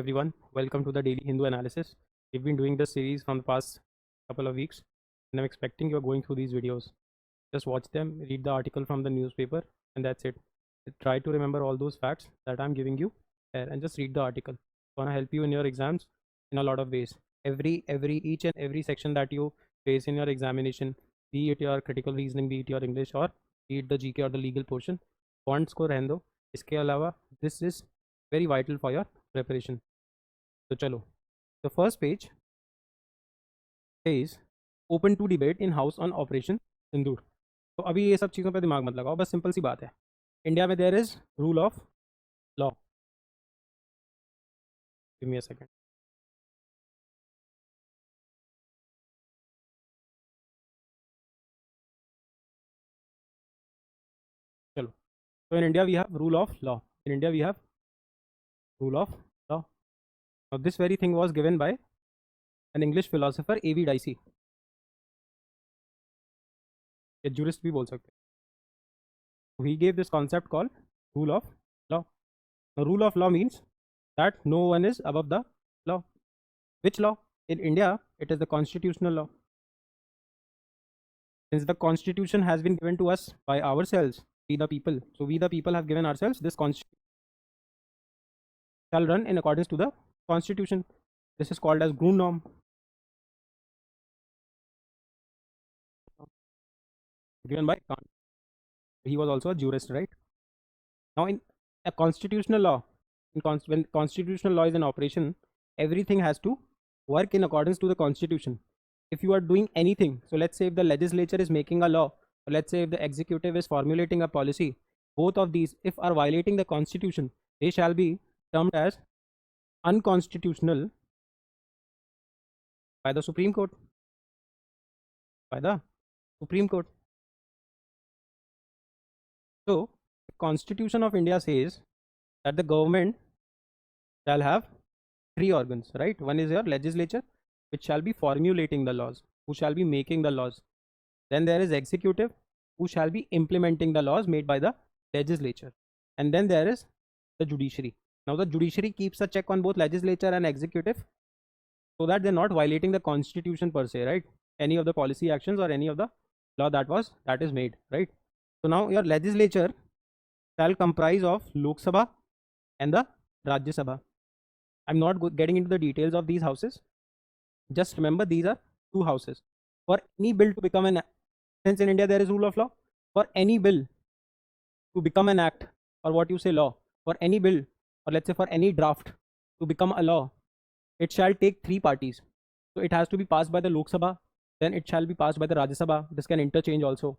everyone, welcome to the Daily Hindu Analysis. We've been doing this series from the past couple of weeks, and I'm expecting you're going through these videos. Just watch them, read the article from the newspaper, and that's it. Try to remember all those facts that I'm giving you here, and just read the article. It's gonna help you in your exams in a lot of ways. Each and every section that you face in your examination, be it your critical reasoning, be it your English, or be it the GK or the legal portion, points को रहने दो. इसके अलावा this is very vital for your preparation. तो चलो, the first page says open to debate in house on operation सिंदूर. तो अभी ये सब चीज़ों पे दिमाग मत लगाओ, बस सिंपल सी बात है. इंडिया में there is rule of law. Give me a second. चलो, तो in India we have rule of law. In India we have rule of law. Now this very thing was given by an English philosopher A.V. Dicey. ये jurist भी बोल सकते हैं. He gave this concept called rule of law. Now, rule of law means that no one is above the law. Which law? In India, it is the constitutional law. Since the constitution has been given to us by ourselves, we the people. So we the people have given ourselves this constitution shall run in accordance to the constitution. This is called as Grundnorm. Given by Kant. He was also a jurist, right? Now, in a constitutional law, when constitutional law is in operation, everything has to work in accordance to the constitution. If you are doing anything, so let's say if the legislature is making a law, or let's say if the executive is formulating a policy, both of these, if are violating the constitution, they shall be termed as unconstitutional by the Supreme Court. By the Supreme Court. So, the Constitution of India says that the government shall have three organs, right? One is your legislature, which shall be formulating the laws, who shall be making the laws. Then there is executive, who shall be implementing the laws made by the legislature. And then there is the judiciary. Now the judiciary keeps a check on both legislature and executive so that they're not violating the constitution per se, right? Any of the policy actions or any of the law that is made, right? So now your legislature shall comprise of Lok Sabha and the Rajya Sabha. I'm not getting into the details of these houses. Just remember these are two houses. For any bill to become an, since in India there is rule of law, for any bill to become an act, or what you say law, for any bill, or let's say for any draft to become a law, it shall take three parties. So it has to be passed by the Lok Sabha, then it shall be passed by the Rajya Sabha. This can interchange also,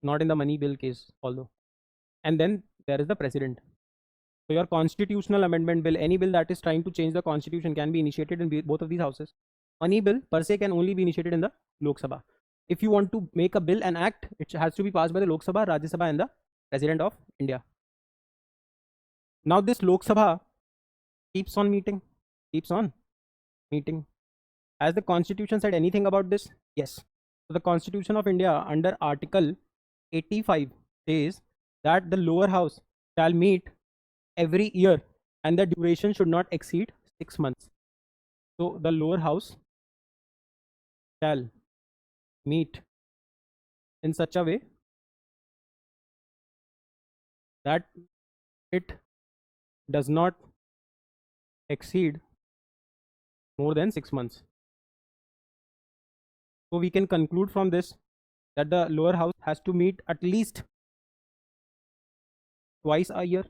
not in the money bill case although. And then there is the president. So your constitutional amendment bill, any bill that is trying to change the constitution, can be initiated in both of these houses. Any bill per se can only be initiated in the Lok Sabha. If you want to make a bill and act, it has to be passed by the Lok Sabha, Rajya Sabha and the President of India. Now this Lok Sabha keeps on meeting. Has the constitution said anything about this? Yes. So the Constitution of India under Article 85 says that the lower house shall meet every year and the duration should not exceed 6 months. So the lower house shall meet in such a way that it does not exceed more than 6 months. So we can conclude from this that the lower house has to meet at least twice a year,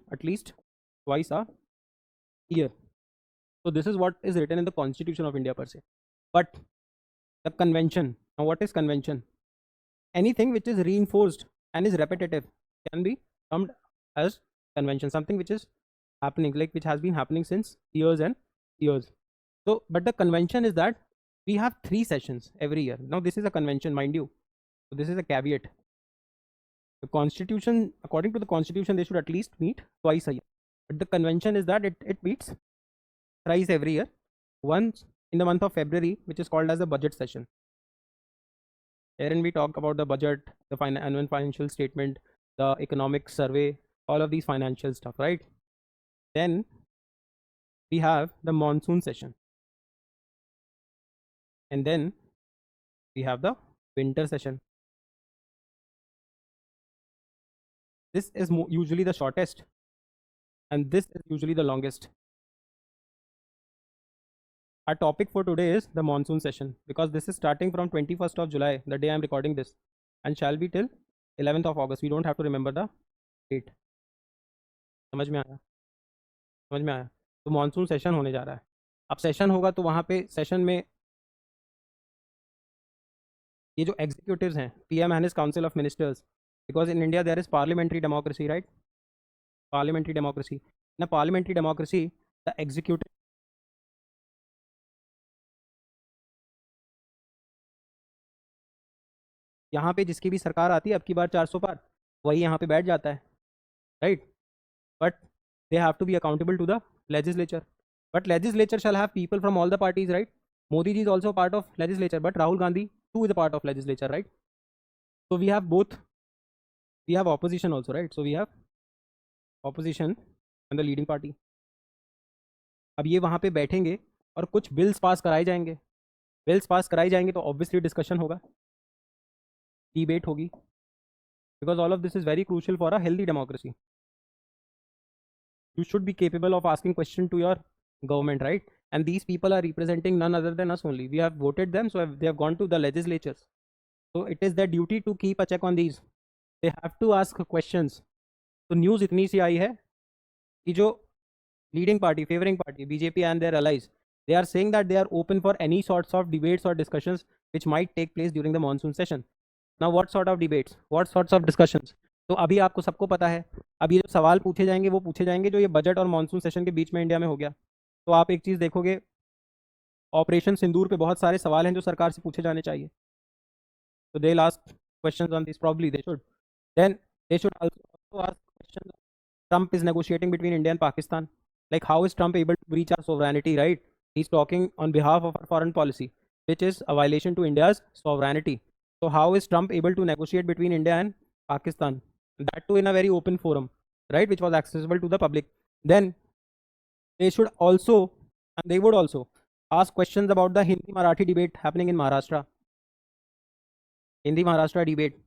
So this is what is written in the Constitution of India per se. But the convention, now what is convention? Anything which is reinforced and is repetitive can be termed as convention. Something which is happening, like which has been happening since years and years. So, but the convention is that we have 3 sessions every year. Now this is a convention, mind you. So this is a caveat. The constitution, according to the constitution, they should at least meet twice a year. But the convention is that it meets thrice every year. Once in the month of February, which is called as the budget session. Herein we talk about the budget, the annual financial statement, the economic survey, all of these financial stuff, right? Then we have the monsoon session, and then we have the winter session. This is usually the shortest, and this is usually the longest. Our topic for today is the monsoon session, because this is starting from 21st of July, the day I'm recording this, and shall be till 11th of August. We don't have to remember the date. समझ में आया? समझ में आया? तो monsoon session होने जा रहा है. अब सेशन होगा तो वहाँ पे सेशन में ये जो एग्जीक्यूटिव्स हैं, PM and his council of ministers, because in India there is parliamentary democracy, right? Parliamentary democracy. In parliamentary democracy, the executive, यहाँ पे जिसकी भी सरकार आती है अब की बार 400 पार, वही यहाँ पे बैठ जाता है, right? But they have to be accountable to the legislature, but legislature shall have people from all the parties, right? Modi ji is also a part of legislature, but Rahul Gandhi too is a part of legislature, right? So we have both, we have opposition also, right? So we have opposition and the leading party. अब ये वहाँ पे बैठेंगे और कुछ bills pass कराए जाएंगे. Bills pass कराई जाएंगे तो ऑब्वियसली डिस्कशन होगा, डिबेट होगी, because all of this is very crucial for a healthy democracy. You should be capable of asking question to your government, right? And these people are representing none other than us only. We have voted them, so they have gone to the legislatures. So it is their duty to keep a check on these. They have to ask questions. So news इतनी सी आई है कि जो leading party, favoring party, BJP and their allies, they are saying that they are open for any sorts of debates or discussions which might take place during the monsoon session. Now what sort of debates? What sorts of discussions? तो अभी आपको सबको पता है, अब ये जो सवाल पूछे जाएंगे वो पूछे जाएंगे जो ये बजट और मॉनसून सेशन के बीच में इंडिया में हो गया. तो आप एक चीज़ देखोगे, ऑपरेशन सिंदूर पे बहुत सारे सवाल हैं जो सरकार से पूछे जाने चाहिए. तो they ask questions on this, probably they should. Then they should also ask questions. Trump is negotiating between India and Pakistan. Like, how is Trump able to breach our sovereignty, right? He's talking on behalf of our foreign policy, which is a violation to India's sovereignty. So how is Trump able to negotiate between India and Pakistan? That too in a very open forum, right, which was accessible to the public. Then they should also, and they would also ask questions about the Hindi Marathi debate happening in Maharashtra, Hindi Maharashtra debate,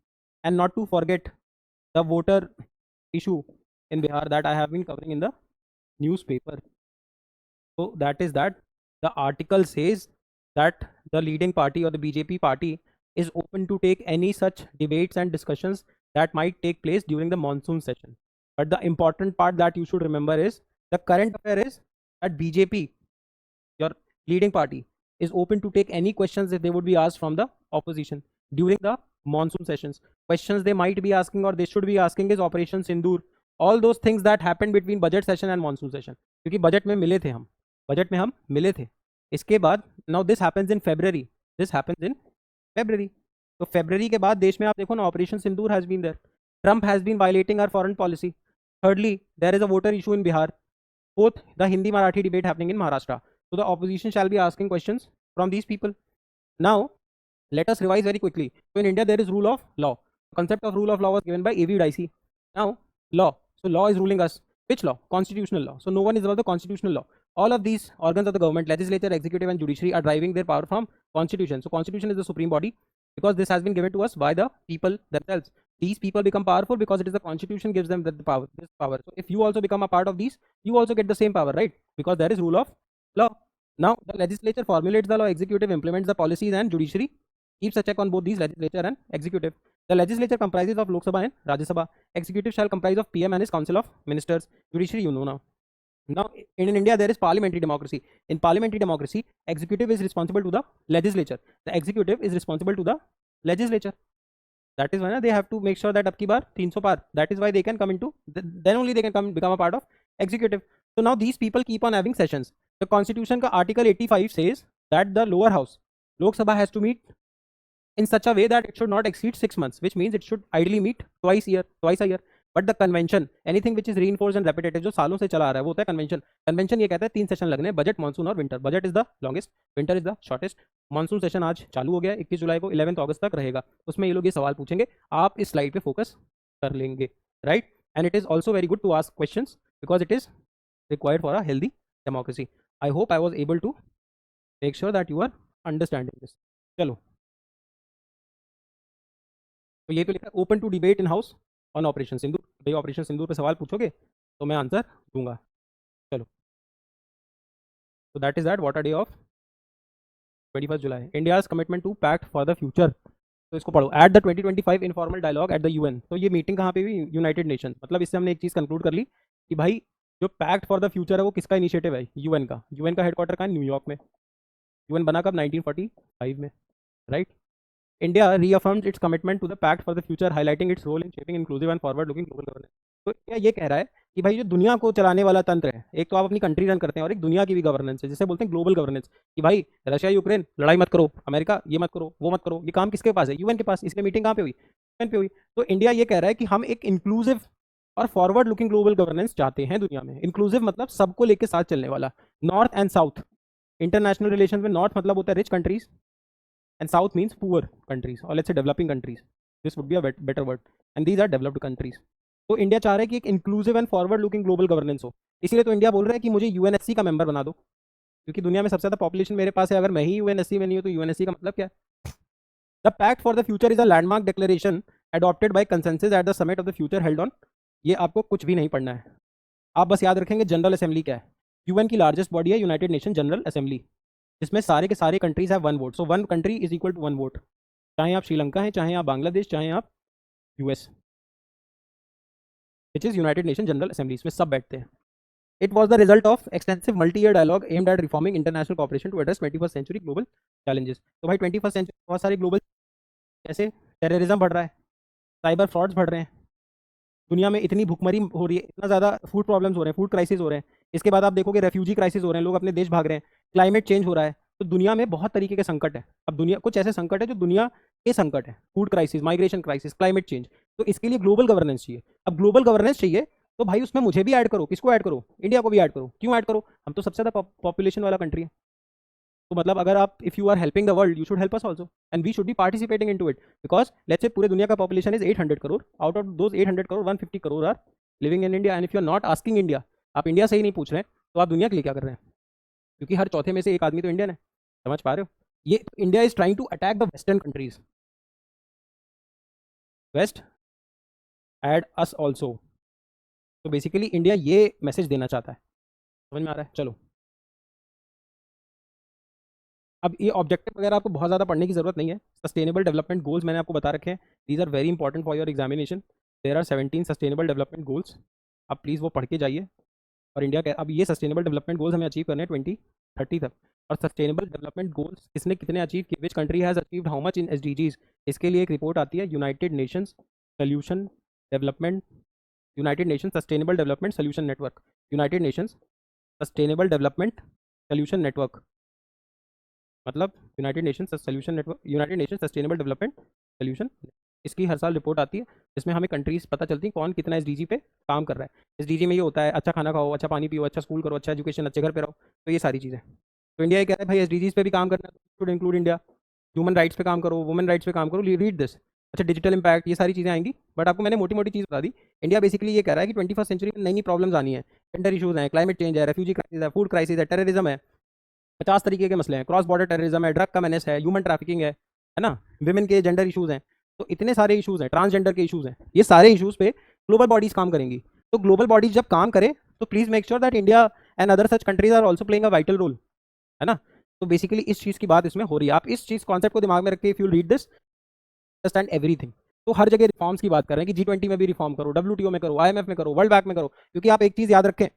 and not to forget the voter issue in Bihar that I have been covering in the newspaper. So that is that the article says that the leading party or the BJP party is open to take any such debates and discussions that might take place during the monsoon session. But the important part that you should remember is the current affair is that BJP, your leading party, is open to take any questions if they would be asked from the opposition during the monsoon sessions. Questions they might be asking or they should be asking is Operation Sindoor, all those things that happened between budget session and monsoon session. क्योंकि budget में मिले थे हम, budget में हम मिले थे. इसके बाद now this happens in February, this happens in February. तो फेब्रवरी के बाद देश में आप देखो ना, operation Sindoor has been there. Trump has been violating our foreign policy. thirdly, there is a voter issue in Bihar. Fourth, the Hindi Marathi debate happening in Maharashtra. So the opposition shall be asking questions from these people. Now let us revise very quickly. So in India there is rule of law. The concept of rule of law was given by A.V. Dicey. Now law, so law is ruling us. Which law? Constitutional law. So no one is above the constitutional law. All of these organs of the government, legislature, executive and judiciary, are driving their power from constitution. So constitution is the supreme body, because this has been given to us by the people themselves. These people become powerful because it is the constitution gives them the power, this power. So if you also become a part of these, you also get the same power, right? Because there is rule of law. Now the legislature formulates the law, executive implements the policies, and judiciary keeps a check on both these, legislature and executive. The legislature comprises of Lok Sabha and Rajya Sabha. Executive shall comprise of PM and his council of ministers. Judiciary, you know now. Now in India there is parliamentary democracy. In parliamentary democracy, executive is responsible to the legislature. The executive is responsible to the legislature. That is why they have to make sure that up ki bar 300 par. That is why they can come into, then only they can come become a part of executive. So now these people keep on having sessions. The constitution ka article 85 says that the lower house, Lok Sabha, has to meet in such a way that it should not exceed 6 months, which means it should ideally meet twice a year. But the convention, anything which is reinforced and repetitive, जो सालों से चला आ रहा है, वो होता है convention. Convention ये कहता है 3 सेशन लगने, बजट, मानसून और winter. Budget is the longest, winter is the shortest. Monsoon session आज चालू हो गया, 21 जुलाई को 11 अगस्त तक रहेगा. उसमें ये लोग ये सवाल पूछेंगे, आप इस स्लाइड पे फोकस कर लेंगे, right? And it is also very good to ask questions because it is required for a healthy democracy. I hope I was able to make sure that you are understanding this. चलो, तो ये तो लिखा है open to debate in house on operation Sindoor. भाई operation सिंदूर पे सवाल पूछोगे तो मैं आंसर दूंगा। चलो, तो that is that what a day of 21 July, India's commitment to pact for the future. तो इसको पढ़ो, at the 2025 informal dialogue at the UN. तो ये मीटिंग कहाँ पे हुई? United Nation. मतलब इससे हमने एक चीज़ कंक्लूड कर ली कि भाई जो पैक्ट फॉर द फ्यूचर है वो किसका इनिशिएटिव है? यूएन का। यूएन का हेडक्वार्टर कहाँ है? न्यूयॉर्क में। यूएन बना कब? 1945 में, right. India reaffirms its commitment to the pact for the future, highlighting its role in shaping inclusive and forward looking global governance. तो इंडिया ये कह रहा है कि भाई जो दुनिया को चलाने वाला तंत्र है, एक तो आप अपनी कंट्री रन करते हैं और एक दुनिया की भी गवर्नेंस है, जिसे बोलते हैं ग्लोबल गवर्नेंस। कि भाई रशिया यूक्रेन लड़ाई मत करो, अमेरिका ये मत करो, वो मत करो, ये काम किसके पास है? यूएन के पास। इसलिए मीटिंग कहाँ पे हुई? यूएन पे हुई। तो इंडिया ये कह रहा है कि हम एक इंक्लूसिव और फॉरवर्ड लुकिंग ग्लोबल गवर्नेंस चाहते हैं दुनिया में। इंक्लूसिव मतलब सबको लेके साथ चलने वाला, north and south. International relation में नॉर्थ मतलब होता है rich countries and south means poor countries or let's say developing countries. This would be a better word, and these are developed countries. तो इंडिया चाह रहा है कि एक inclusive and forward looking global governance हो। इसीलिए तो इंडिया बोल रहा है कि मुझे यूएनएससी का मेंबर बना दो, क्योंकि दुनिया में सबसे ज़्यादा पॉपुलेशन मेरे पास है। अगर मैं ही यूएनएससी में नहीं हूँ तो यूएनएससी का मतलब क्या है? The pact for the future is a landmark declaration adopted by consensus at the summit of the future held on. ये आपको कुछ भी नहीं पढ़ना है, आप बस याद रखेंगे जनरल असेंबली क्या है। यूएन की लार्जेस्ट बॉडी है यूनाइटेड नेशन जनरल असेंबली, जिसमें सारे के सारे countries have one vote. So one country is equal to one vote. चाहे आप श्रीलंका हैं, चाहे आप बांग्लादेश, चाहे आप US, which is United Nation General Assembly, इसमें सब बैठते हैं। It was the result of extensive multi year dialogue aimed at reforming international cooperation to address 21st century global challenges. तो भाई 21st सेंचुरी बहुत सारे ग्लोबल, जैसे टेररिज्म बढ़ रहा है, साइबर फ्रॉड्स बढ़ रहे हैं, दुनिया में इतनी भुखमरी हो रही है, इतना ज़्यादा फूड प्रॉब्लम्स हो रहे हैं, फूड क्राइसिस हो रहे हैं। इसके बाद आप देखोगे रेफ्यूजी क्राइसिस हो रहे हैं, लोग अपने देश भाग रहे हैं, क्लाइमेट चेंज हो रहा है। तो दुनिया में बहुत तरीके के संकट है। अब दुनिया कुछ ऐसे संकट है जो दुनिया के संकट है, food crisis, migration crisis, climate change. तो इसके लिए ग्लोबल गवर्नेंस चाहिए। अब ग्लोबल गवर्नेंस चाहिए तो भाई उसमें मुझे भी ऐड करो। किसको ऐड करो? इंडिया को भी ऐड करो। क्यों ऐड करो? हम तो सबसे ज़्यादा पॉपुलेशन वाला कंट्री है। तो मतलब अगर आप if you are helping the world, you should help us also and we should be participating into it, because let's say पूरे दुनिया का population is 800 crore. Out of those 800 crore 150 crore are living in India. And if you are not asking India, आप India से ही नहीं पूछ रहे हैं, तो आप दुनिया के लिए क्या कर रहे हैं? क्योंकि हर चौथे में से एक आदमी तो इंडियन है। समझ पा रहे हो? ये India is trying to attack the western countries, west aid us also. तो बेसिकली इंडिया ये मैसेज देना चाहता है। समझ में आ रहा है? चलो, अब ये ऑब्जेक्टिव वगैरह आपको बहुत ज़्यादा पढ़ने की जरूरत नहीं है। सस्टेनेबल डेवलपमेंट गोल्स मैंने आपको बता रखे हैं, these are very important for your examination. There are 17 sustainable development goals, आप प्लीज़ वो पढ़ के जाइए। और इंडिया के अब ये सस्टेनेबल डेवलपमेंट गोल्स हमें अचीव करने हैं 2030 तक। और सस्टेनेबल डेवलपमेंट गोल्स किसने कितने अचीव किए, which country has achieved how much in SDGs, इसके लिए एक रिपोर्ट आती है United Nations solution development, United Nation sustainable development solution network, United Nations sustainable development solution network, मतलब United Nation solution network, United Nation sustainable development solution. इसकी हर साल report आती है, जिसमें हमें कंट्रीज पता चलती हैं कौन कितना एसडीजी पे काम कर रहा है। एसडीजी में ये होता है अच्छा खाना खाओ, अच्छा पानी पियो, अच्छा स्कूल करो, अच्छा एजुकेशन, अच्छे घर पे रहो। तो ये सारी चीज़ें, तो इंडिया ये कह रहा है भाई एसडीजीज पे भी काम करना है, should include India. Human rights पे काम करो, वुमेन राइट्स पे काम करो, रीड दिस। अच्छा, डिजिटल इंपैक्ट, ये सारी चीज़ें आएंगी, बट आपको मैंने मोटी मोटी चीज़ बता दी। इंडिया बेसिकली ये कह रहा है कि 21st सेंचुरी में नई नई प्रॉब्लम्स आनी है, जेंडर इशूज़ हैं, क्लाइमेट चेंज है, रेफ्यूजी क्राइसिस है, फूड क्राइसिस है, टेररिज्म है, 50 तरीके के मसले हैं, क्रॉस बॉर्डर टेररिज्म है, ड्रग का मैनेस है, ह्यूमन ट्रैफिकिंग है ना, विमेन के जेंडर इशूज़ हैं। तो इतने सारे इशूज़ हैं, ट्रांसजेंडर के इशूज़ हैं, ये सारे इशूज़ पे ग्लोबल बॉडीज़ काम करेंगी। तो ग्लोबल बॉडीज जब काम करें तो please make sure that India and other such countries are also playing a vital role, है ना। तो बेसिकली इस चीज़ की बात इसमें हो रही है। आप इस चीज़ कॉन्सेप्ट को दिमाग में रख के if you read this understand everything. तो हर जगह रिफॉर्म्स की बात कर रहे हैं कि G20 में भी रिफॉर्म करो, WTO में करो, IMF में करो, वर्ल्ड बैंक में करो। क्योंकि आप एक चीज़ याद रखें,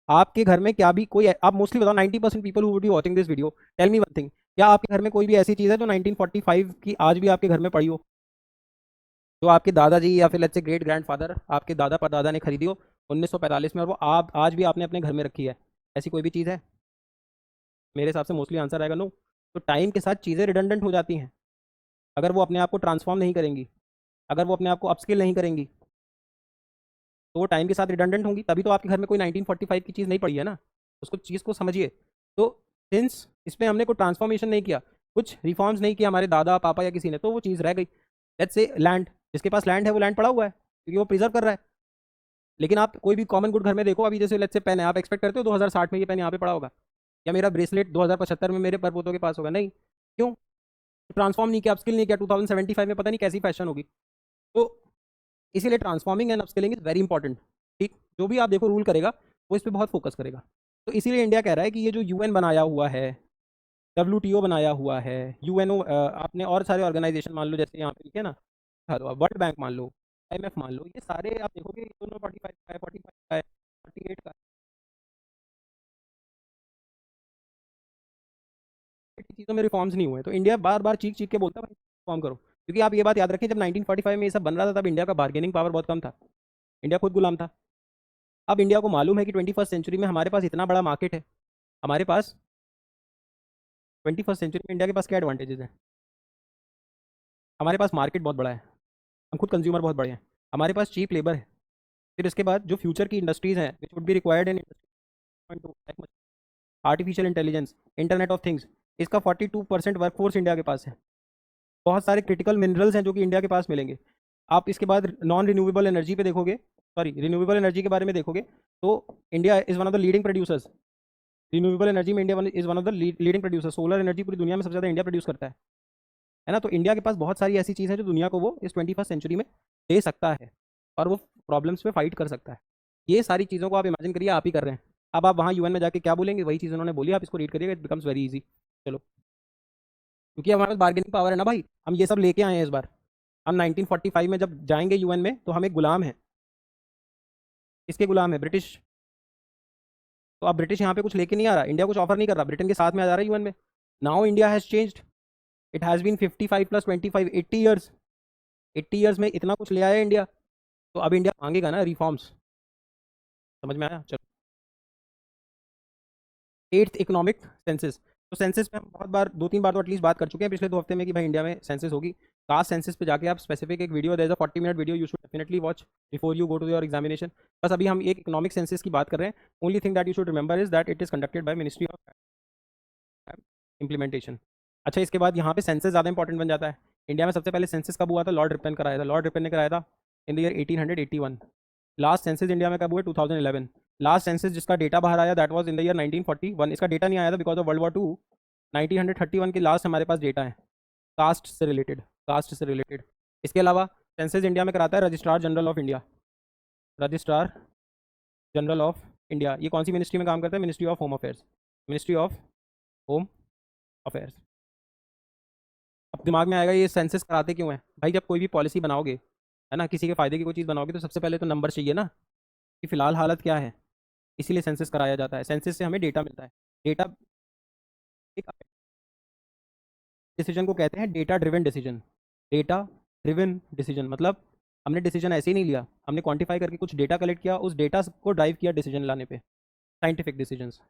आपके घर में क्या भी कोई, आप मोस्टली बताओ 90% people who would be watching this video, tell me one thing, क्या आपके घर में कोई भी ऐसी चीज़ है जो 1945 की आज भी आपके घर में पड़ी हो, जो आपके दादाजी या फिर लेट्स से ग्रेट ग्रैंडफादर, आपके दादा परदादा ने खरीदी हो 1945 में, और वो आप आज भी आपने अपने घर में रखी है? ऐसी कोई भी चीज़ है? मेरे हिसाब से मोस्टली आंसर आएगा नो। तो टाइम के साथ चीज़ें रिडंडेंट हो जाती हैं, अगर वो अपने आप को ट्रांसफॉर्म नहीं करेंगी, अगर वो अपने आप को अपस्किल नहीं करेंगी, तो वो टाइम के साथ रिडंडेंट होंगी। तभी तो आपके घर में कोई 1945 की चीज़ नहीं पड़ी है ना, उसको चीज़ को समझिए। तो सिंस इसमें हमने कोई ट्रांसफॉर्मेशन नहीं किया, कुछ रिफॉर्म्स नहीं किया हमारे दादा पापा या किसी ने, तो वो चीज़ रह गई। लेट्स से लैंड, जिसके पास लैंड है वो लैंड पड़ा हुआ है क्योंकि वो प्रिजर्व कर रहा है। लेकिन आप कोई भी कॉमन गुड घर में देखो, अभी जैसे लेट्स से पेन है, आप एक्सपेक्ट करते हो 2060 में ये पेन यहाँ पे पड़ा होगा, या मेरा ब्रेसलेट 2075 में मेरे परपोतों के पास होगा? नहीं। क्यों? ट्रांसफॉर्म नहीं किया, अपस्किल नहीं किया, 2075 में पता नहीं कैसी फैशन होगी। तो इसीलिए transforming and upskilling is very important. ठीक, जो भी आप देखो रूल करेगा वो इस पर बहुत फोकस करेगा। तो इसीलिए इंडिया कह रहा है कि ये जो यूएन बनाया हुआ है, डब्ल्यूटीओ बनाया हुआ है, यूएनओ, आपने और सारे ऑर्गेनाइजेशन मान लो, जैसे यहाँ पे लिखे ना, वर्ल्ड बैंक मान लो, आईएमएफ मान लो, ये सारे आप देखोगे ये दोनों 45 का है, 45 का है, 48 का है, चीज़ों में रिफॉर्म्स नहीं हुए। तो इंडिया बार बार चीख चीख के बोलता है रिफॉर्म करो, क्योंकि आप ये बात याद रखें, जब 1945 में ये सब बन रहा था तब इंडिया का बार्गेनिंग पावर बहुत कम था, इंडिया खुद गुलाम था। अब इंडिया को मालूम है कि 21st सेंचुरी में हमारे पास इतना बड़ा मार्केट है, हमारे पास 21st सेंचुरी में इंडिया के पास क्या एडवांटेजेस हैं? हमारे पास मार्केट बहुत बड़ा है, हम खुद कंज्यूमर बहुत बड़े हैं, हमारे पास चीप लेबर है। फिर इसके बाद जो फ्यूचर की इंडस्ट्रीज़ हैं which would be required in artificial intelligence, internet of things, इसका 42% वर्कफोर्स इंडिया के पास है। बहुत सारे क्रिटिकल मिनरल्स हैं जो कि इंडिया के पास मिलेंगे। आप इसके बाद नॉन रिन्यूएबल एनर्जी पे देखोगे, सॉरी रिन्यूएबल एनर्जी के बारे में देखोगे, तो India is one of the leading producers. Renewable energy में India is one of the leading producer. Solar energy पूरी दुनिया में सबसे ज़्यादा इंडिया प्रोड्यूस करता है ना। तो इंडिया के पास बहुत सारी ऐसी चीज़ है जो दुनिया को वो इस 21st सेंचुरी में दे सकता है, और वो प्रॉब्लम्स पे फाइट कर सकता है। ये सारी चीज़ों को आप इमेजिन करिए आप ही कर रहे हैं। अब आप वहाँ यूएन में जाके क्या बोलेंगे, वही चीज़ उन्होंने बोली, आप इसको रीड करिएगा, इट बिकम्स वेरी इजी। चलो, क्योंकि हमारे पास बार्गेनिंग पावर है ना भाई, हम ये सब लेके आए हैं इस बार। हम 1945 में जब जाएंगे यूएन में तो हम एक गुलाम हैं। किसके गुलाम है? ब्रिटिश। तो अब ब्रिटिश यहाँ पे कुछ लेके नहीं आ रहा, इंडिया कुछ ऑफर नहीं कर रहा, ब्रिटेन के साथ में आ जा रहा है यूएन में। Now India has changed, it has been 55 + 25 80 years, 80 years में इतना कुछ ले आया इंडिया। तो अब इंडिया मांगेगा ना रिफॉर्म्स। समझ में आया? चलो, 8th इकोनॉमिक सेंसस। तो सेंसस पे हम बहुत बार, 2-3 बार तो एटलीस्ट बात कर चुके हैं पिछले 2 हफ्ते में कि भाई इंडिया में सेंसस होगी। कास्ट सेंसस पे जाके आप स्पेसिफिक एक video, there is a 40 minute video, you should definitely watch before you go to your examination. बस अभी हम एक इकोनॉमिक सेंसस की बात कर रहे हैं। Only thing that you should remember is that it is conducted by ministry of implementation. अच्छा, इसके बाद यहाँ पे सेंसस ज़्यादा इंपॉर्टेंट बन जाता है। इंडिया में सबसे पहले सेंसस कब हुआ था? लॉर्ड रिपन कराया था, लॉर्ड रिपन ने कराया था in the year 1881। Last census India में कब हुआ? 2011। लास्ट सेंसस जिसका डेटा बाहर आया that was in the year 1941। इसका डेटा नहीं आया था बिकॉज ऑफ वर्ल्ड वॉर 2। 1931 के लास्ट हमारे पास डेटा है कास्ट से रिलेटेड, कास्ट से रिलेटेड। इसके अलावा सेंसस इंडिया में कराता है registrar general of India, registrar general of India. ये कौन सी मिनिस्ट्री में काम करता है? Ministry of home affairs, ministry of home affairs. अब दिमाग में आएगा ये सेंसस कराते क्यों है भाई? जब कोई भी पॉलिसी बनाओगे, है ना, किसी के फायदे की कोई चीज़ बनाओगे, तो सबसे पहले तो नंबर चाहिए ना कि फिलहाल हालत क्या है। इसीलिए सेंसस कराया जाता है, सेंसस से हमें डेटा मिलता है। डेटा एक डिसीजन को कहते हैं data driven decision. Data driven decision मतलब हमने डिसीजन ऐसे ही नहीं लिया, हमने क्वांटिफाई करके कुछ डेटा कलेक्ट किया, उस डेटा को ड्राइव किया डिसीजन लाने पे। Scientific decisions,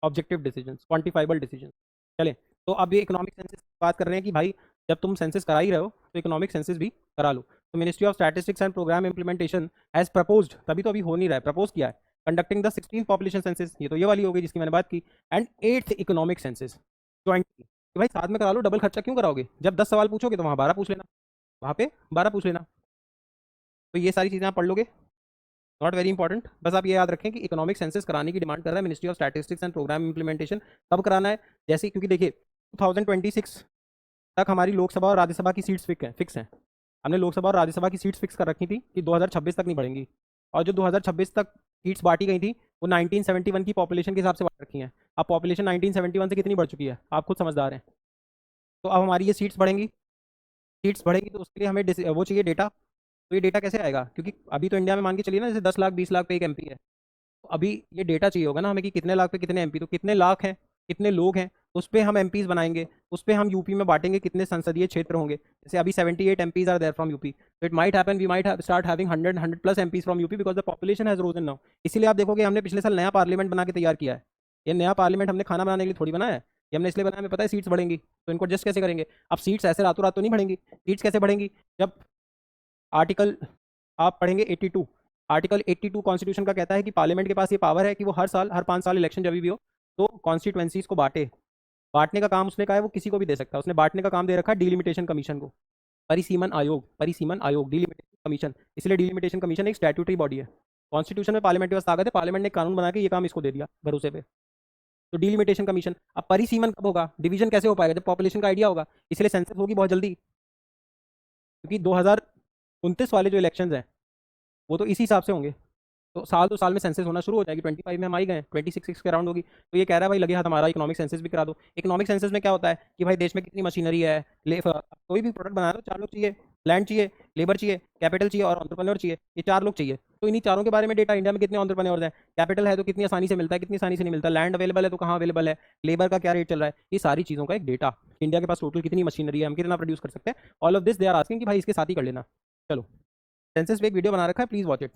objective decisions, quantifiable decision. चले, तो अब ये इकोनॉमिक सेंसस की बात कर रहे हैं कि भाई जब तुम सेंसस करा ही रहे हो तो इकोनॉमिक सेंसस भी करा लो। तो ministry of statistics and programme implementation has proposed, तभी तो अभी हो नहीं रहा है, प्रपोज किया है, conducting the 16th population census, ये तो ये वाली हो गई जिसकी मैंने बात की, and 8th economic census jointly. कि भाई साथ में करा लो, डबल खर्चा क्यों कराओगे? जब 10 सवाल पूछोगे तो वहाँ 12 पूछ लेना, वहाँ पे 12 पूछ लेना। तो ये सारी चीज़ें आप पढ़ लोगे, नॉट वेरी इंपॉर्टेंट। बस आप ये याद रखें कि इकोनॉमिक सेंसस कराने की डिमांड कर रहा है ministry of statistics and programme implementation. कब कराना है? जैसे, क्योंकि देखिए 2026 तक हमारी लोकसभा और राज्यसभा की सीट्स फिक्स हैं। हमने लोकसभा और राज्यसभा की सीट्स फिक्स कर रखी थी कि 2026 तक नहीं बढ़ेंगी, और जो 2026 तक सीट्स बांटी गई थी वो 1971 की पॉपुलेशन के हिसाब से बांट रखी हैं। अब पॉपुलेशन 1971 से कितनी बढ़ चुकी है आप खुद समझदार हैं। तो अब हमारी ये सीट्स बढ़ेंगी, सीट्स बढ़ेगी तो उसके लिए हमें वो चाहिए डेटा। तो ये डेटा कैसे आएगा? क्योंकि अभी तो इंडिया में मान के चलिए ना, जैसे 10 लाख 20 लाख पे एक एमपी है, तो अभी ये डेटा चाहिए होगा ना हमें कि कितने लाख पे कितने एमपी, तो कितने लाख हैं, कितने लोग हैं, उस पर हम एमपीज बनाएंगे, उस पर हम यूपी में बांटेंगे कितने संसदीय क्षेत्र होंगे। जैसे अभी 78 MPs are there from UP, तो it might happen we might start having 100+ MPs from UP because the population has rosen now. इसीलिए आप देखोगे हमने पिछले साल नया पार्लियामेंट बना के तैयार किया है। ये नया पार्लियामेंट हमने खाना बनाने के लिए थोड़ी बनाया है, ये हमने इसलिए बनाया, हमें पता है सीट्स बढ़ेंगी, तो इनको एडजस्ट कैसे करेंगे? अब सीट्स ऐसे रातों रात तो नहीं बढ़ेंगी। सीट्स कैसे बढ़ेंगी? जब आर्टिकल आप पढ़ेंगे 82, आर्टिकल 82 कॉन्स्टिट्यूशन का कहता है कि पार्लियामेंट के पास ये पावर है कि वो हर साल, हर 5 साल इलेक्शन जब भी हो तो कॉन्स्टिट्यूएंसीज को बांटे। बांटने का काम उसने कहा है वो किसी को भी दे सकता है, उसने बांटने का काम दे रखा है डिलिमिटेशन कमीशन को, परिसीमन आयोग, परिसीमन आयोग, डिलिमिटेशन कमीशन। इसलिए डिलिमिटेशन कमीशन एक स्टैट्यूटरी बॉडी है। कॉन्स्टिट्यूशन में पार्लियामेंट व्यवस्था आ गए थे, पार्लियामेंट ने कानून बना के ये काम इसको दे दिया भरोसे पे। तो डिलिमिटेशन कमीशन, अब परिसीमन कब होगा, डिवीजन कैसे हो पाएगा, जब पॉपुलेशन का आइडिया होगा। इसलिए सेंसस होगी बहुत जल्दी, क्योंकि 2029 वाले जो इलेक्शंस हैं वो तो इसी हिसाब से होंगे। तो साल 2 साल में सेंसस होना शुरू हो जाएगी। 25 में हम आ ही गए, 26 के अराउंड होगी। तो ये कह रहा है भाई लगे हाथ हमारा इकोनॉमिक सेंसस भी करा दो। इकोनॉमिक सेंसस में क्या होता है कि भाई देश में कितनी मशीनरी है, कोई भी प्रोडक्ट बना रहे हो 4 लोग चाहिए, लैंड चाहिए, लेबर चाहिए, कैपिटल चाहिए और एंटरप्रेन्योर चाहिए, ये 4 लोग चाहिए। तो इन्हीं चारों के बारे में डेटा, इंडिया में कितने एंटरप्रेन्योर्स हैं, कैपिटल है तो कितनी आसानी से मिलता है, कितनी आसानी से नहीं मिलता, लैंड अवेलेबल है तो कहाँ अवेलेबल है, लेबर का क्या रेट चल रहा है, ये सारी चीज़ों का एक डेटा। इंडिया के पास टोटल कितनी मशीनरी है, हम कितना प्रोड्यूस कर सकते हैं, all of this they are asking कि भाई इसके साथ ही कर लेना। चलो, सेंसस पे एक वीडियो बना रखा है, प्लीज़ वॉच इट।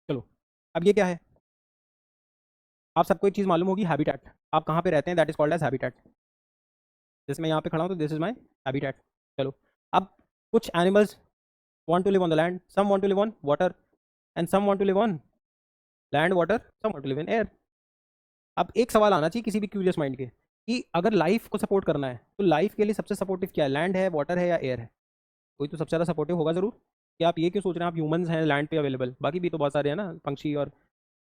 चलो, अब ये क्या है, आप सबको एक चीज़ मालूम होगी, हैबिटेट। आप कहाँ पे रहते हैं, that is called as habitat. जैसे मैं यहाँ पे खड़ा हूँ तो दिस इज माई हैबिटेट। चलो, अब कुछ animals want to live on the land, some want to live on water, and some want to live on land, water, some want to live in air. अब एक सवाल आना चाहिए किसी भी क्यूरियस माइंड के कि अगर लाइफ को सपोर्ट करना है तो लाइफ के लिए सबसे सपोर्टिव क्या है, लैंड है, वाटर है या एयर है। कोई तो सबसे ज़्यादा सपोर्टिव होगा ज़रूर। कि आप ये क्यों सोच रहे हैं आप ह्यूमंस हैं लैंड पे अवेलेबल, बाकी भी तो बहुत सारे हैं ना, पंछी और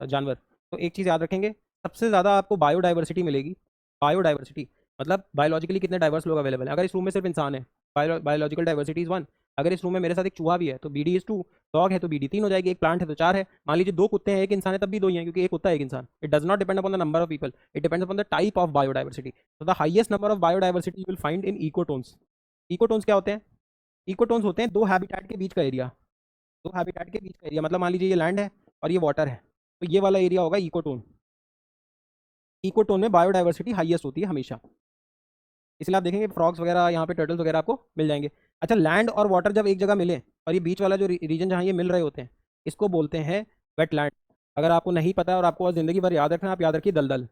जानवर। तो एक चीज़ याद रखेंगे, सबसे ज़्यादा आपको बायोडाइवर्सिटी मिलेगी। बायोडाइवर्सिटी मतलब बायोलॉजिकली कितने डाइवर्स लोग अवेलेबल हैं। अगर इस रूम में सिर्फ इंसान है, बायोलॉजिकल डाइवर्सिटी इज़ 1। अगर इस रूम में मेरे साथ एक चूहा भी है तो BD इज़ 2, डॉग है तो BD 3 हो जाएगी, एक प्लांट है तो 4 है। मान लीजिए 2 कुत्ते हैं, एक इंसान है, तब भी 2 ही हैं, क्योंकि एक कुत्ता है एक इंसान। It does not depend upon the number of people, it depends upon the type of biodiversity. तो the highest number of biodiversity you will find in ecotones. Ecotones क्या होते हैं, इकोटोन्स होते हैं 2 हैबिटेट के बीच का एरिया। 2 हैबिटेट के बीच का एरिया मतलब मान लीजिए ये लैंड है और ये वाटर है, तो ये वाला एरिया होगा इकोटोन। इकोटोन में बायोडाइवर्सिटी हाईएस्ट होती है हमेशा, इसलिए आप देखेंगे फ्रॉग्स वगैरह यहाँ पे, टर्टल्स वगैरह आपको मिल जाएंगे। अच्छा, लैंड और वाटर जब एक जगह मिले और ये बीच वाला जो रीजन जहाँ ये मिल रहे होते हैं, इसको बोलते हैं वेटलैंड। अगर आपको नहीं पता है और आपको ज़िंदगी भर याद रखना, आप याद रखिए दलदल।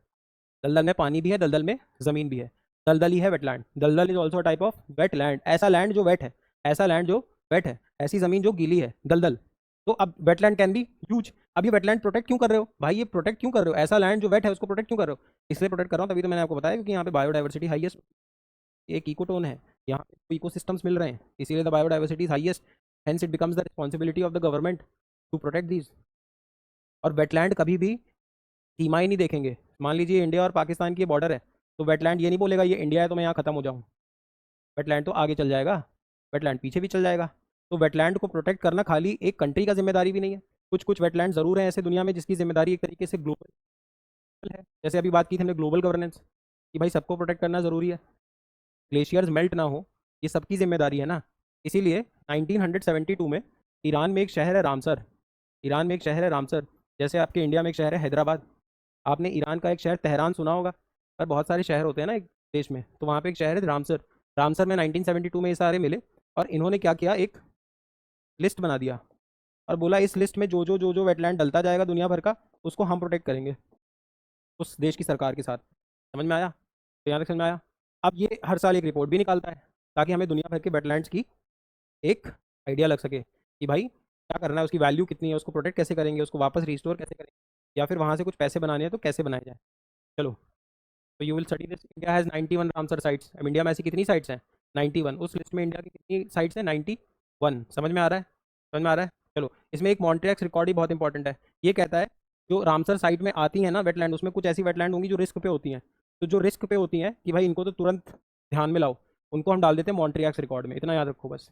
दलदल में पानी भी है, दलदल में ज़मीन भी है, दलदल ही है वेटलैंड। दलदल is also type of wetland, ऐसा लैंड जो वेट है, ऐसा लैंड जो वेट है, ऐसी ज़मीन जो गीली है, दलदल। तो अब वेटलैंड कैन बी ह्यूज। अब ये वेटलैंड प्रोटेक्ट क्यों कर रहे हो भाई, ये प्रोटेक्ट क्यों कर रहे हो, ऐसा लैंड जो वेट है उसको प्रोटेक्ट क्यों कर रहे हो। इसलिए प्रोटेक्ट कर रहा हूँ, तभी तो मैंने आपको बताया, क्योंकि यहाँ पे बायोडाइवर्सिटी हाईएस्ट, एक इकोटोन है, यहाँ पे इकोसिस्टम्स मिल रहे हैं, इसीलिए the biodiversity is highest. Hence it becomes the responsibility of the government to protect these. और वेटलैंड कभी भी सीमा ही नहीं देखेंगे। मान लीजिए इंडिया और पाकिस्तान की बॉर्डर है, तो वेटलैंड ये नहीं बोलेगा ये इंडिया है तो मैं यहाँ खत्म हो जाऊँ। वेटलैंड तो आगे चल जाएगा, वेटलैंड पीछे भी चल जाएगा। तो वेटलैंड को प्रोटेक्ट करना खाली एक कंट्री का जिम्मेदारी भी नहीं है। कुछ कुछ वेटलैंड ज़रूर हैं ऐसे दुनिया में जिसकी जिम्मेदारी एक तरीके से ग्लोबल है। जैसे अभी बात की थी हमने ग्लोबल गवर्नेंस कि भाई सबको प्रोटेक्ट करना ज़रूरी है, ग्लेशियर्स मेल्ट ना हो, ये सबकी जिम्मेदारी है ना। इसीलिए 1972 में ईरान में एक शहर है रामसर। ईरान में एक शहर है रामसर, जैसे आपके इंडिया में एक शहर है हैदराबाद। आपने ईरान का एक शहर तेहरान सुना होगा, पर बहुत सारे शहर होते हैं ना एक देश में, तो वहाँ पे एक शहर है रामसर। रामसर में 1972 में ये सारे मिले और इन्होंने क्या किया, एक लिस्ट बना दिया और बोला इस लिस्ट में जो वेटलैंड डलता जाएगा दुनिया भर का, उसको हम प्रोटेक्ट करेंगे उस देश की सरकार के साथ। समझ में आया, तो यहाँ तक समझ में आया। अब ये हर साल एक रिपोर्ट भी निकालता है ताकि हमें दुनिया भर के वेटलैंड्स की एक आइडिया लग सके कि भाई क्या करना है, उसकी वैल्यू कितनी है, उसको प्रोटेक्ट कैसे करेंगे, उसको वापस रिस्टोर कैसे करेंगे, या फिर वहाँ से कुछ पैसे बनाने हैं तो कैसे बनाए जाए। चलो, तो you will study this. India has 91 Ramsar sites. अब इंडिया में ऐसी कितनी साइट्स हैं, 91। उस लिस्ट में इंडिया की कितनी साइट्स हैं, 91। समझ में आ रहा है, समझ में आ रहा है। चलो, इसमें एक मॉन्ट्रियक्स रिकॉर्ड ही बहुत इंपॉर्टेंट है। ये कहता है जो रामसर साइट में आती है ना वेटलैंड, उसमें कुछ ऐसी वेटलैंड होंगी जो रिस्क पे होती हैं। तो जो रिस्क पे होती हैं कि भाई इनको तो तुरंत ध्यान में लाओ, उनको हम डाल देते हैं मॉन्ट्रियक्स रिकॉर्ड में। इतना याद रखो बस।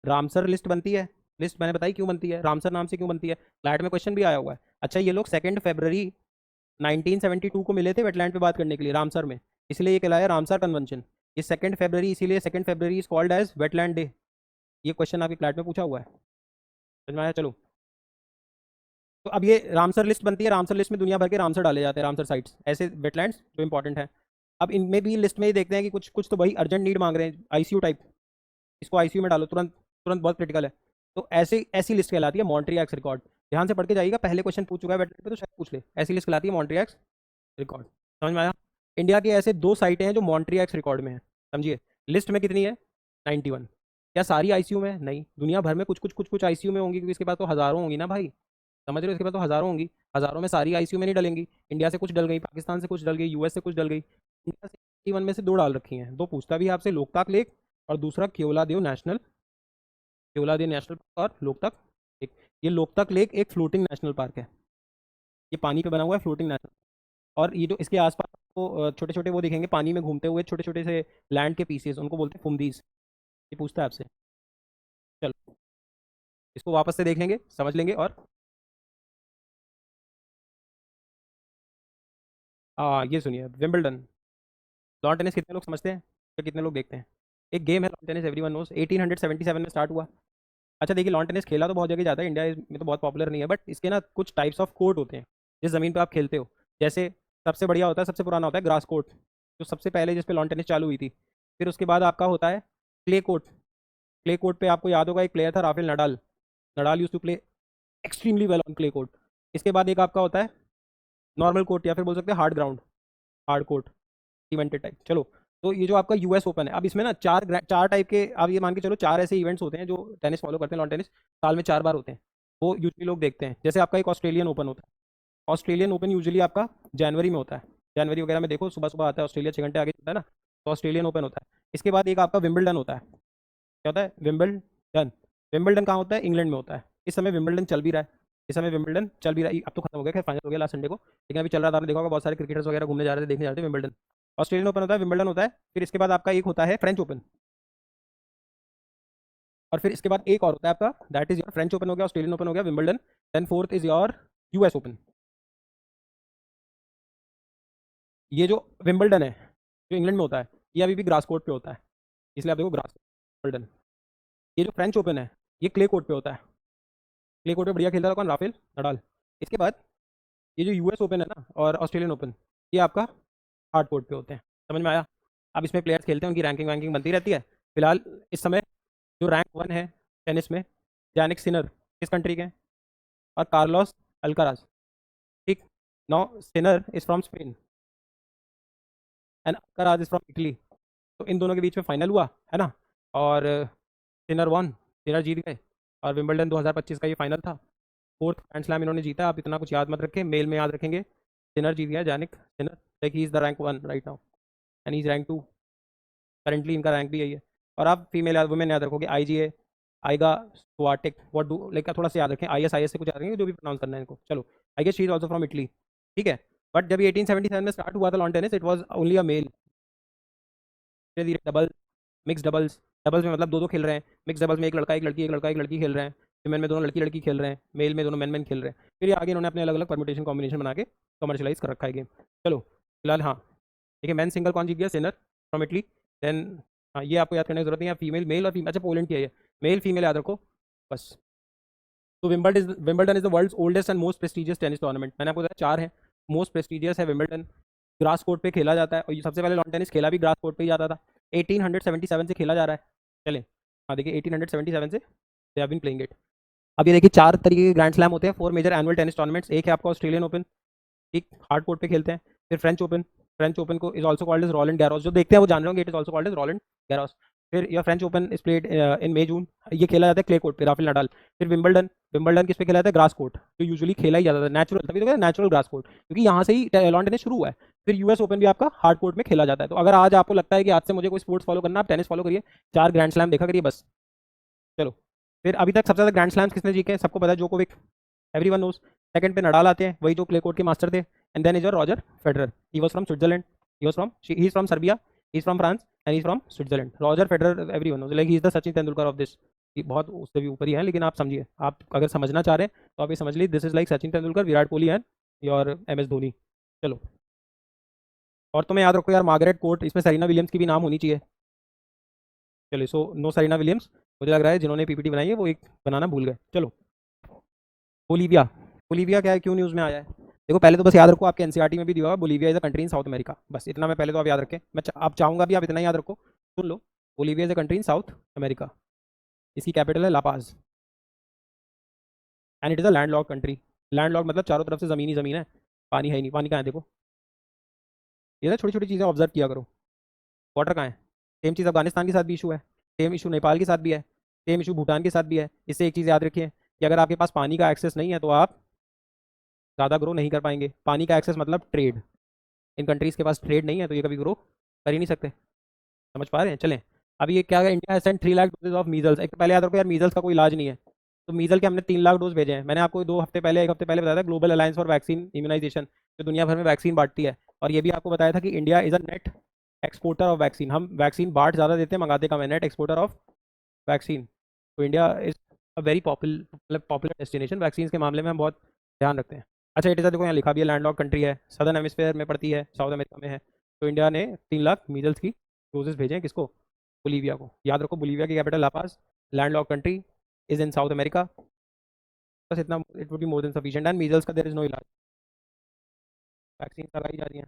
रामसर लिस्ट बनती है, लिस्ट मैंने बताई क्यों बनती है, रामसर नाम से क्यों बनती है, फ्लैट में क्वेश्चन भी आया हुआ है। अच्छा, ये लोग 2 फरवरी 1972 को मिले थे वेटलैंड पे बात करने के लिए रामसर में, इसलिए ये कहलाया रामसर कन्वेंशन। ये 2 फरवरी, इसीलिए 2 February is called as wetland day. ये क्वेश्चन आपके फ्लैट में पूछा हुआ है, समझ में आया। चलो, तो अब ये रामसर लिस्ट बनती है, रामसर लिस्ट में दुनिया भर के रामसर डाले जाते हैं, रामसर साइट्स, ऐसे वेटलैंड्स जो इंपॉर्टेंट है। अब इनमें भी लिस्ट में ये देखते हैं कि कुछ कुछ तो भाई अर्जेंट नीड मांग रहे हैं, ICU टाइप, इसको ICU में डालो तुरंत, तुरंत बहुत क्रिटिकल है। तो ऐसे ऐसी लिस्ट कहलाती है मॉन्ट्रियक्स रिकॉर्ड। ध्यान से पढ़ के जाइएगा, पहले क्वेश्चन पूछ चुका है वेटलैंड पे तो शायद पूछ ले। ऐसी लिस्ट कहलाती है मॉन्ट्रियक्स रिकॉर्ड। समझ में आया। इंडिया की ऐसे 2 साइटें हैं जो मॉन्ट्रियक्स रिकॉर्ड में है, समझिए। लिस्ट में कितनी है, 91। क्या सारी ICU में है, नहीं, दुनिया भर में कुछ ICU में होंगी, क्योंकि इसके पास तो हज़ारों होंगी ना भाई। समझ रहे हो, इसके पास तो हज़ारों होंगी, हज़ारों में सारी ICU में नहीं डलेंगी। इंडिया से कुछ डल गई, पाकिस्तान से कुछ डल गई, US से कुछ डल गई। इंडिया से 91 में से 2 डाल रखी हैं। 2 पूछता भी है आपसे, लोकताक लेक और दूसरा Keoladeo national Keoladeo national park और लोकतक लेक। ये लोकतक लेक एक फ्लोटिंग नेशनल पार्क है, ये पानी पे बना हुआ है, फ्लोटिंग नेशनल। और ये जो इसके आसपास को छोटे छोटे वो दिखेंगे पानी में घूमते हुए छोटे छोटे से लैंड के पीसेस, उनको बोलते हैं फुमदीज। ये पूछता है आपसे। चलो इसको वापस से देख लेंगे, समझ लेंगे। और ये सुनिए, विंबलडन। लॉन टेनिस कितने लोग समझते हैं या कितने लोग देखते हैं? एक गेम है लॉन टेनिस, एवरीवन नोस, 1877 में स्टार्ट हुआ। अच्छा देखिए, लॉन टेनिस खेला तो बहुत जगह जाता है, इंडिया में तो बहुत पॉपुलर नहीं है, बट इसके ना कुछ टाइप्स ऑफ कोर्ट होते हैं जिस ज़मीन पे आप खेलते हो। जैसे सबसे बढ़िया होता है, सबसे पुराना होता है ग्रास कोर्ट, जो सबसे पहले जिस पे लॉन टेनिस चालू हुई थी। फिर उसके बाद आपका होता है क्ले कोर्ट। क्ले कोर्ट पे आपको याद होगा एक प्लेयर था Rafael Nadal. Nadal use to play extremely well on clay court. इसके बाद एक आपका होता है नॉर्मल कोर्ट, या फिर बोल सकते हैं hard ground, hard court, invented type. चलो, तो ये जो आपका यूएस ओपन है, अब इसमें ना चार टाइप के, आप ये मान के चलो चार ऐसे इवेंट्स होते हैं जो टेनिस फॉलो करते हैं, लॉन टेनिस साल में 4 बार होते हैं। वो यूजली लोग देखते हैं। जैसे आपका एक ऑस्ट्रेलियन ओपन होता है। ऑस्ट्रेलियन ओपन यूजुअली आपका जनवरी में होता है। जनवरी वगैरह में देखो, सुबह सुबह आता है ऑस्ट्रेलिया, 6 घंटे आगे चलता है ना, तो ऑस्ट्रेलियन ओपन होता है। इसके बाद एक आपका विंबलडन होता है। क्या होता है? विंबलडन। विंबलडन कहाँ होता है? इंग्लैंड में होता है। इस समय विंबलडन चल भी रहा है। इस समय विंबलडन चल भी रहा है, अब तो खत्म हो गया, खैर फाइनल हो गया लास्ट संडे को, लेकिन अभी चल रहा था। आपने देखा होगा बहुत सारे क्रिकेटर्स वगैरह घूमने जा रहे थे, देखने जा रहे थे विंबलडन। ऑस्ट्रेलियन ओपन होता है, विंबलडन होता है। फिर इसके बाद आपका एक होता है फ्रेंच ओपन। और फिर इसके बाद एक और होता है आपका, that is your French Open हो गया, ऑस्ट्रेलियन ओपन हो गया, Wimbledon. Then fourth is your US Open. ये जो विंबलडन है, जो इंग्लैंड में होता है, ये अभी भी ग्रास कोर्ट पे होता है, इसलिए आप देखो ग्रास विंबलडन। ये जो फ्रेंच ओपन है, ये क्ले कोर्ट पे होता है। क्ले कोर्ट पे बढ़िया खेलता था कौन? Rafael Nadal. इसके बाद ये जो यूएस ओपन है ना और ऑस्ट्रेलियन ओपन, ये आपका हार्ड कोर्ट पे होते हैं। समझ में आया? अब इसमें प्लेयर्स खेलते हैं, उनकी रैंकिंग वैंकिंग बनती रहती है। फिलहाल इस समय जो रैंक 1 है टेनिस में, जैनिक सिनर किस कंट्री के हैं? और कार्लोस अल्काराज। ठीक। No, Sinner is from Spain and Alcaraz is from Italy. तो इन दोनों के बीच में फाइनल हुआ है ना, और सिनर वन, सिनर जीत गए। और विंबलडन 2025 का ये फाइनल था। फोर्थ ग्रैंड स्लैम इन्होंने जीता। आप इतना कुछ याद मत रखें, मेल में याद रखेंगे। सिनर जीत गया, Jannik Sinner. Like he is the rank 1 right now and he is rank 2। Currently इनका रैंक भी यही है। और आप फीमेल याद, वुमेन याद रखोगे, आईजीए, आइगा स्वाटिक, व्हाट डू, लाइक थोड़ा सा याद रखें, आईएस से कुछ याद रखेंगे, जो भी प्रोनाउंस करना है इनको। चलो, I guess she is also from Italy. ठीक है। बट जब ये 1877 में स्टार्ट हुआ था lawn tennis, it was only a male. धीरे धीरे डबल, मिक्स डबल्स, डबल्स में मतलब दो दो खेल रहे हैं, मिक्स डबल्स में एक लड़का एक लड़की, एक लड़का एक लड़की खेल रहे हैं, फीमेल में दोनों लड़की लड़की खेल रहे हैं, मेल में दोनों मैन मैन खेल रहे हैं। फिर ये आगे इन्होंने अपने अलग अलग परमुटेशन कॉम्बिनेशन बना के कमर्शलाइज कर रखा है गेम। चलो फिलहाल हाँ, देखिए मैन सिंगल कौन जीत गया? Sinner from Italy. देन हाँ, ये आपको याद करने की जरूरत नहीं है, फीमेल मेल और फीमेल, अच्छा पोलैंड की है ये, मेल फीमेल याद रखो बस। तो Wimbledon is the world's oldest and most prestigious tennis tournament. मैंने आपको बताया 4 है। मोस्ट प्रेस्टिजियस है विंबलडन, ग्रास कोर्ट पे खेला जाता है, और ये सबसे पहले लॉन टेनिस खेला भी ग्रास कोर्ट पे ही जाता था। 1877 से खेला जा रहा है। चलें, हाँ देखिए 1877 से they have been playing it. अब ये देखिए 4 तरीके के ग्रैंड स्लैम होते हैं, 4 मेजर एनुअल टेनिस टूर्नामेंट्स। एक है आपका ऑस्ट्रेलियन ओपन, ठीक, हार्ड कोर्ट पे खेलते हैं। फिर फ्रेंच ओपन, फ्रेंच ओपन को is also called as Roland Garros, जो देखते हैं वो जान रहे होंगे, it is also called as Roland Garros. फिर यह French Open is played in May June, ये खेला जाता है क्ले कोर्ट पे, राफेल नडाल। फिर विंबलडन, विंबलडन किस पे खेला जाता है? ग्रास कोर्ट, जो यूजुअली खेला ही जाता था, नेचुरल, तभी तो कहते हैं नेचुरल ग्रास कोर्ट, क्योंकि यहाँ से ही लॉन टेनिस शुरू हुआ है। फिर यूएस ओपन भी आपका हार्ड कोर्ट में खेला जाता है। तो अगर आज आपको लगता है कि आज से मुझे कोई स्पोर्ट्स फॉलो करना, आप टेनिस फॉलो करिए, 4 ग्रैंड स्लैम देखा करिए बस। चलो, फिर अभी तक सबसे ज़्यादा ग्रैंड स्लैम्स किसने जीते हैं? सबको पता है, जोकोविक, एवरीवन नोस। सेकंड पे नडाल आते हैं, वही जो क्ले कोर्ट के मास्टर थे। And then is your Roger Federer, he was from Switzerland, he is from Serbia, he is from France and he is from Switzerland. Roger Federer everyone knows, like he is the Sachin Tendulkar of this. बहुत उससे भी ऊपर ही है, लेकिन आप समझिए, आप अगर समझना चाह रहे हैं तो आप ये समझ लीजिए, this is like Sachin Tendulkar, Virat Kohli and your M S Dhoni. चलो, और तुम्हें याद रखो यार, मार्गरेट कोर्ट, इसमें सरीना विलियम्स की भी नाम होनी चाहिए। चलिए, सो नो सरीना विलियम्स। मुझे लग रहा है जिन्होंने पीपीटी बनाई है वो एक बनाना भूल गए। चलो, बोलीविया। बोलीविया क्या है, क्यों न्यूज़ में आया है? देखो पहले तो बस याद रखो, आपके एनसीईआरटी में भी दिया हुआ, Bolivia is a country in South America, बस इतना मैं पहले तो आप याद रखें। आप चाहूंगा भी आप इतना ही याद रखो, सुन लो। Bolivia is a country in South America, इसकी कैपिटल है La Paz, and it is a land lock country. Land lock मतलब चारों तरफ से ज़मीन ही ज़मीन है, पानी है ही नहीं। पानी कहाँ है देखो, ये ना छोटी छोटी चीज़ें ऑब्जर्व किया करो। वाटर कहाँ है? सेम चीज़ अफगानिस्तान के साथ भी इशू है, सेम इशू नेपाल के साथ भी है, सेम इशू भूटान के साथ भी है। इससे एक चीज़ याद रखिए कि अगर आपके पास पानी का एक्सेस नहीं है तो आप ज़्यादा ग्रो नहीं कर पाएंगे। पानी का एक्सेस मतलब ट्रेड, इन कंट्रीज़ के पास ट्रेड नहीं है तो ये कभी ग्रो कर ही नहीं सकते। समझ पा रहे हैं? चलें, अभी ये क्या है, India has sent 3 lakh doses of measles. एक तो पहले याद रखो यार, मीजल्स का कोई इलाज नहीं है, तो मीजल के हमने 3 लाख डोज भेजे हैं। मैंने आपको 2 हफ्ते पहले, 1 हफ्ते पहले बताया था global alliance for vaccine immunisation, जो दुनिया भर में वैक्सीन बांटती है, और ये भी आपको बताया था कि India is a net exporter of vaccine. हम वैक्सीन बांट ज़्यादा देते हैं, मंगाते कम है, नेट एक्सपोर्टर ऑफ वैक्सीन। तो India is a very popular destination vaccine के मामले में, हम बहुत ध्यान रखते हैं। अच्छा इट इज़ देखो यहाँ लिखा भी है, लैंडलॉक कंट्री है, सदर्न हेमिस्फेयर में पड़ती है, साउथ अमेरिका में है। तो इंडिया ने 3 लाख मीजल्स की डोजेस भेजे हैं, किसको? बोलीविया को। याद रखो बोलीविया की capital La Paz, landlock country, is in South America. बस इतना, it would be more than sufficient. And measles का देयर इज नो इलाज, वैक्सीन लगाई जा रही है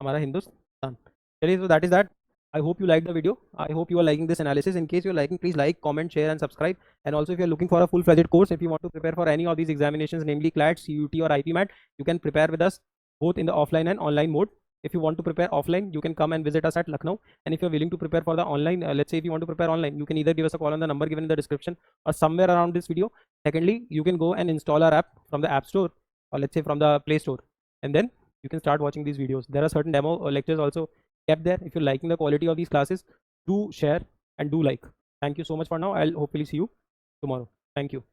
हमारा हिंदुस्तान। चलिए, so that is that. I hope you liked the video. I hope you are liking this analysis. In case you are liking, please like, comment, share, and subscribe. And also, if you are looking for a full-fledged course, if you want to prepare for any of these examinations, namely CLAT, CUT, or IPMAT, you can prepare with us both in the offline and online mode. If you want to prepare offline, you can come and visit us at Lucknow. And if you're willing to prepare for the online, let's say if you want to prepare online, you can either give us a call on the number given in the description or somewhere around this video. Secondly, you can go and install our app from the App Store, or let's say from the Play Store, and then you can start watching these videos. There are certain demo lectures also kept there. If you're liking the quality of these classes, do share and do like. Thank you so much for now. I'll hopefully see you tomorrow. Thank you.